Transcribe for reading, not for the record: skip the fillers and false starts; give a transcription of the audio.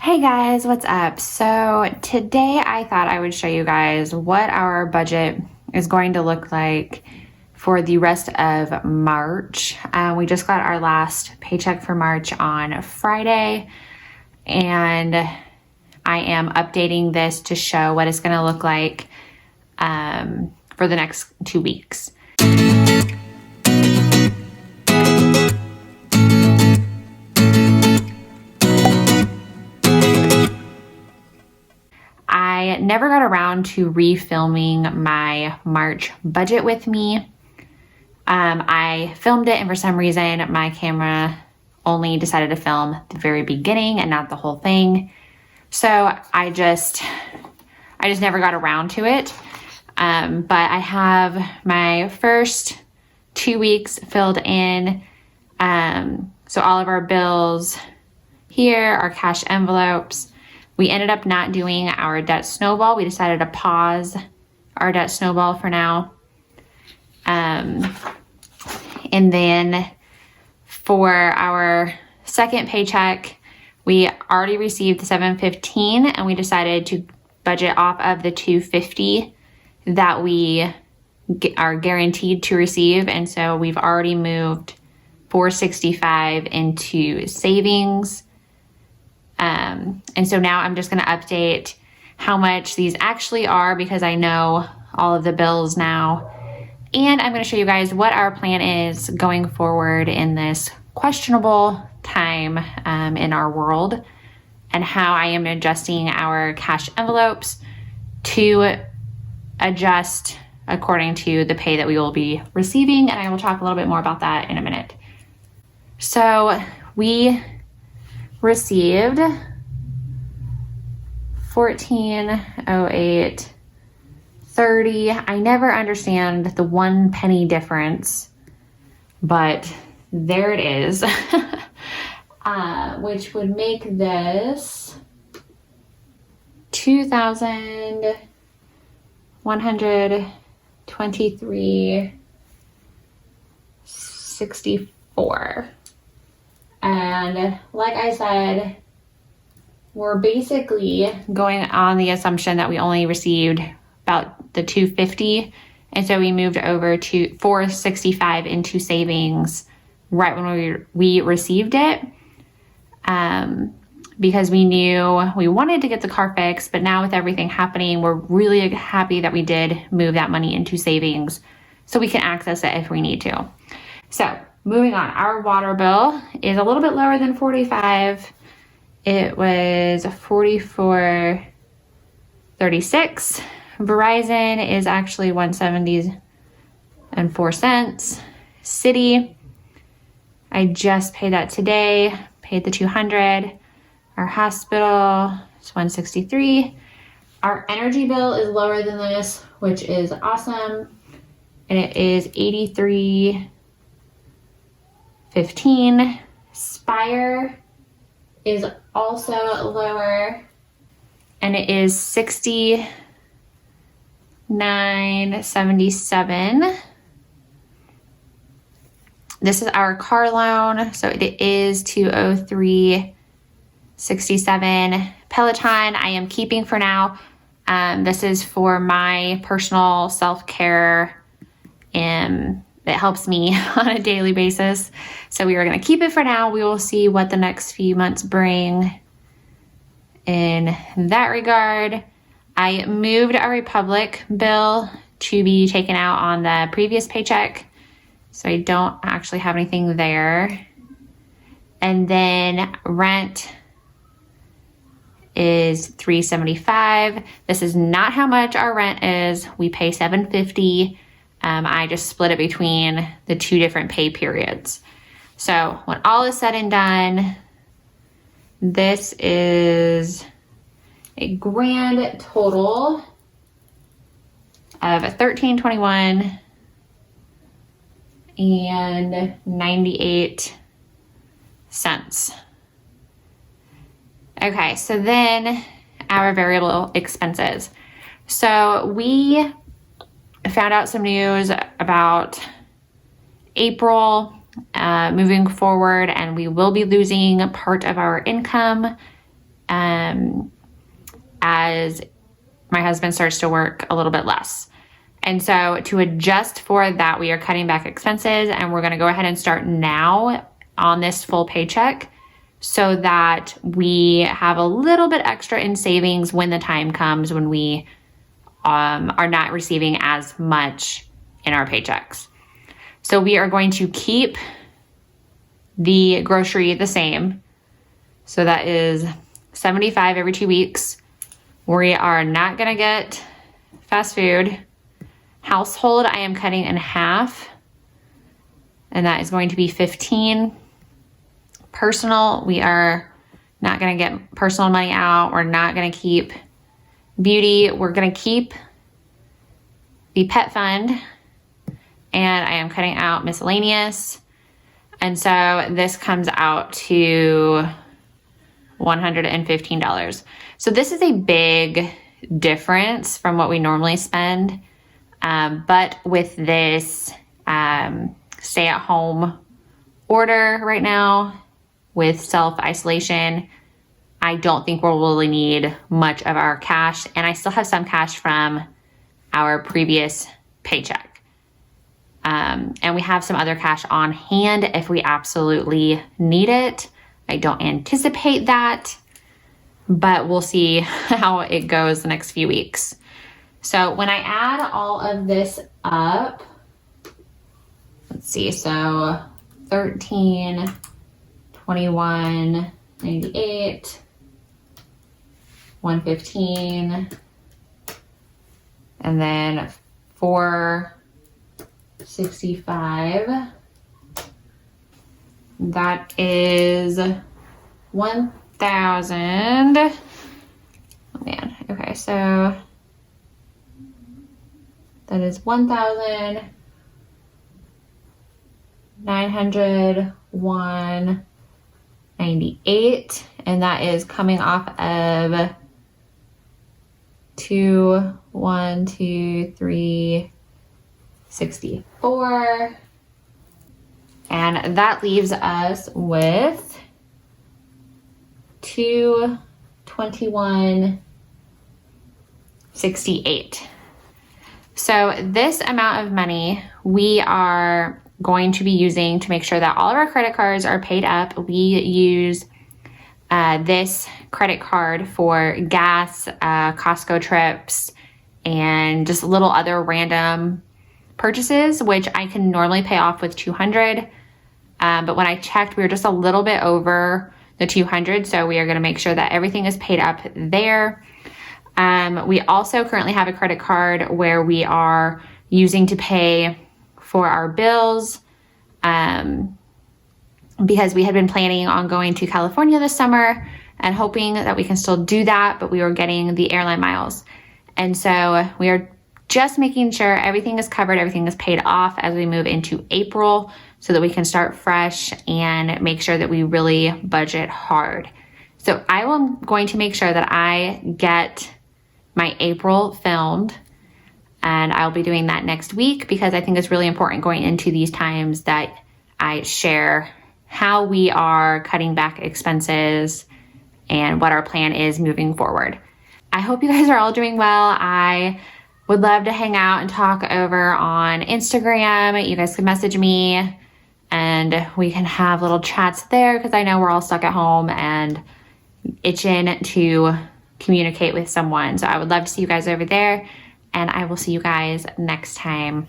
Hey guys, what's up? So today I thought I would show you guys what our budget is going to look like for the rest of March. We just got our last paycheck for March on Friday, and I am updating this to show what it's going to look like for the next 2 weeks. I never got around to refilming my March budget with me. I filmed it, and for some reason my camera only decided to film the very beginning and not the whole thing. So I just never got around to it. But I have my first 2 weeks filled in. So all of our bills here, our cash envelopes. We ended up not doing our debt snowball. We decided to pause our debt snowball for now. And then for our second paycheck, we already received the $715, and we decided to budget off of the $250 that we are guaranteed to receive. And so we've already moved $465 into savings. And so now I'm just going to update how much these actually are, because I know all of the bills now. And I'm going to show you guys what our plan is going forward in this questionable time in our world, and how I am adjusting our cash envelopes to adjust according to the pay that we will be receiving. And I will talk a little bit more about that in a minute. So we received $14.08.30. I never understand the 1 penny difference, but there it is. Which would make this $2,123.64. And like I said, we're basically going on the assumption that we only received about the $250. And so we moved over to $465 into savings right when we received it. Because we knew we wanted to get the car fixed, but now with everything happening, we're really happy that we did move that money into savings so we can access it if we need to. So moving on, our water bill is a little bit lower than $45. It was $44.36. Verizon is actually $170.04. City, I just paid that today. Paid the $200. Our hospital is $163. Our energy bill is lower than this, which is awesome, and it is $83.15. Spire is also lower, and it is $69.77. This is our car loan, so it is $203.67. Peloton, I am keeping for now. This is for my personal self-care. It helps me on a daily basis. So we are going to keep it for now. We will see what the next few months bring in that regard. I moved our Republic bill to be taken out on the previous paycheck, so I don't actually have anything there. And then rent is $375. This is not how much our rent is. We pay $750. I just split it between the 2 different pay periods. So when all is said and done, this is a grand total of $1,321 and 98 cents. Okay, so then our variable expenses. So we found out some news about April moving forward, and we will be losing part of our income as my husband starts to work a little bit less. And so to adjust for that, we are cutting back expenses, and we're going to go ahead and start now on this full paycheck so that we have a little bit extra in savings when the time comes when we are not receiving as much in our paychecks. So we are going to keep the grocery the same. So that is $75 every 2 weeks. We are not going to get fast food. Household, I am cutting in half, and that is going to be $15. Personal, we are not going to get personal money out. We're not going to keep beauty. We're going to keep the pet fund, and I am cutting out miscellaneous. And so this comes out to $115. So this is a big difference from what we normally spend. But with this stay-at-home order right now, with self-isolation, I don't think we'll really need much of our cash. And I still have some cash from our previous paycheck. And we have some other cash on hand if we absolutely need it. I don't anticipate that, but we'll see how it goes the next few weeks. So when I add all of this up, let's see, so 13, 21, 98, 115, and then 465. That is 1,000. Oh man, okay, so that is 1,901.98, and that is coming off of 64, and that leaves us with 221.68. So this amount of money we are going to be using to make sure that all of our credit cards are paid up. We use this credit card for gas, Costco trips, and just little other random purchases, which I can normally pay off with $200. But when I checked, we were just a little bit over the $200. So we are going to make sure that everything is paid up there. We also currently have a credit card where we are using to pay for our bills, because we had been planning on going to California this summer and hoping that we can still do that, but we were getting the airline miles. And so we are just making sure everything is covered, everything is paid off as we move into April so that we can start fresh and make sure that we really budget hard. So I am going to make sure that I get my April filmed, and I'll be doing that next week because I think it's really important going into these times that I share how we are cutting back expenses and what our plan is moving forward. I hope you guys are all doing well. I would love to hang out and talk over on Instagram. You guys can message me and we can have little chats there because I know we're all stuck at home and itching to communicate with someone. So I would love to see you guys over there, and I will see you guys next time.